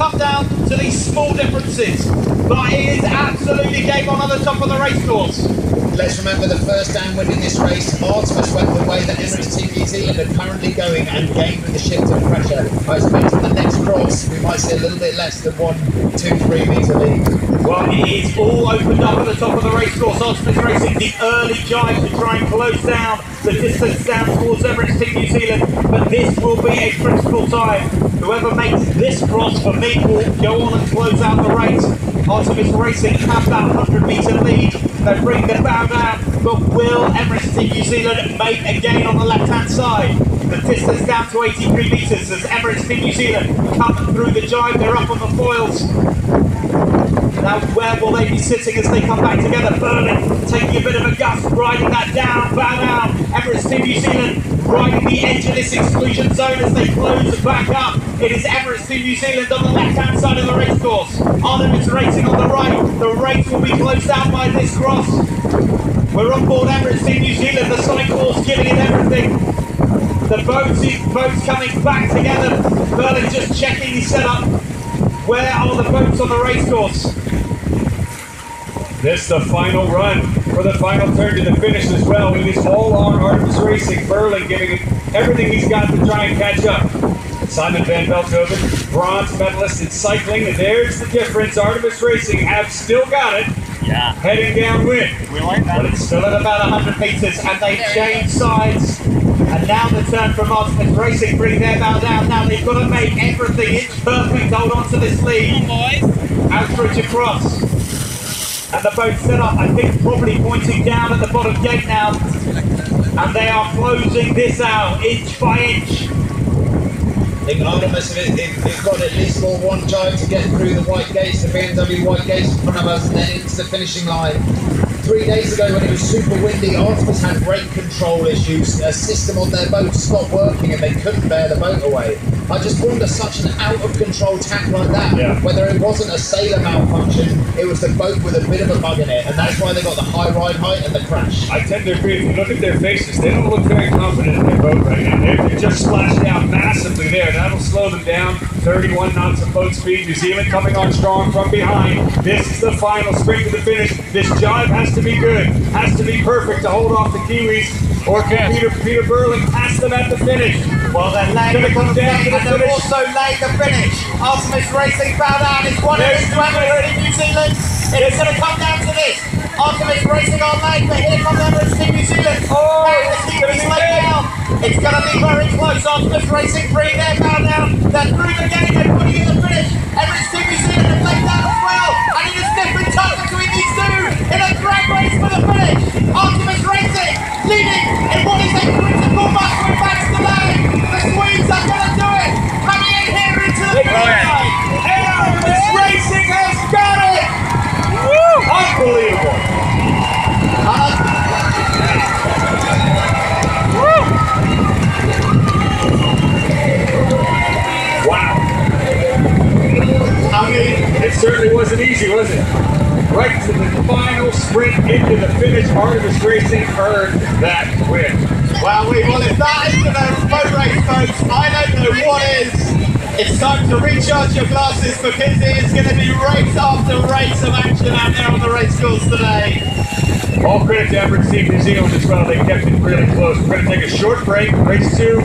come down to these small differences, but it is absolutely game on the top of the race course. Let's remember the first downwind in this race. Artemis went the way that Emirates Team New Zealand are currently going and gained with the shift of pressure. I expect on the next cross we might see a little bit less than 1, 2, 3 metre lead. Well, it is all opened up at the top of the race course. Artemis Racing, the early jibe to try and close down the distance down towards Emirates Team New Zealand, but this will be a critical time. Whoever makes this cross for me will go on and close out the race. Artemis Racing have that 100 metre lead. They bring the bow down, but will Emirates Team New Zealand make a gain on the left-hand side? The distance down to 83 metres as Emirates Team New Zealand come through the jibe. They're up on the foils. Now, where will they be sitting as they come back together? Berlin taking a bit of a gust, riding that down, bow down. Emirates Team New Zealand riding the edge of this exclusion zone as they close back up. It is Emirates Team New Zealand on the left-hand side of the race course. Artemis Racing on the right. The race will be closed out by this cross. We're on board Emirates Team New Zealand. The cycle's giving it everything. The boats coming back together. Berlin just checking his setup. Where are the boats on the race course? This the final run for the final turn to the finish as well. It is all on Artemis Racing. Berlin giving it everything he's got to try and catch up. Simon van Veldhoven, bronze medalist in cycling, and there's the difference. Artemis Racing have still got it. Yeah. Heading downwind. We like that. But it's still at about 100 metres, and they've changed sides. And now the turn from Artemis Racing, bring their bow down. Now they've got to make everything inch perfect. Hold on to this lead. Outridge across. And the boat set up, I think, probably pointing down at the bottom gate now. And they are closing this out, inch by inch. I think Artemis have got at least more one jibe to get through the white gates, the BMW white gates in front of us, and then into the finishing line. 3 days ago when it was super windy, Artemis had rate control issues. A system on their boat stopped working and they couldn't bear the boat away. I just wonder such an out-of-control tack like that, whether it wasn't a sailor malfunction, it was the boat with a bit of a bug in it, and that's why they got the high ride height and the crash. I tend to agree. If you look at their faces, they don't look very confident in their boat right now. They've just splashed out massively there. That'll slow them down. 31 knots of boat speed. New Zealand coming on strong from behind. This is the final sprint to the finish. This jibe has to be good, has to be perfect to hold off the Kiwis, or can Peter Berlin pass them at the finish? Well, they're laying the finish, and they're also laying the finish. Artemis Racing bow down. It's one of these to Emirates New Zealand. It's going to come down to this. Artemis Racing on lane, but here comes Emirates Team New Zealand. Oh, the Kiwis lay down. It's going to be very close. Artemis Racing bring their bow down. They're through the gate. They're putting in the finish. Emirates Team New Zealand have laid down as well. And it is nip and tuck between these two in a great race for the finish. Artemis Racing leading in what is a critical must-win match today. The Swedes are going to do it. Coming in here into the finish line. And Artemis Racing has got it! Woo! Unbelievable! Wow! I mean, it certainly wasn't easy, was it? Right to the final sprint into the finish, Artemis Racing earned that win. Well, if that isn't a boat race, folks, I don't know what is. It's time to recharge your glasses because it is going to be race after race of action out there on the race course today. All credit to Emirates Team New Zealand as well. They kept it really close. We're going to take a short break. Race 2.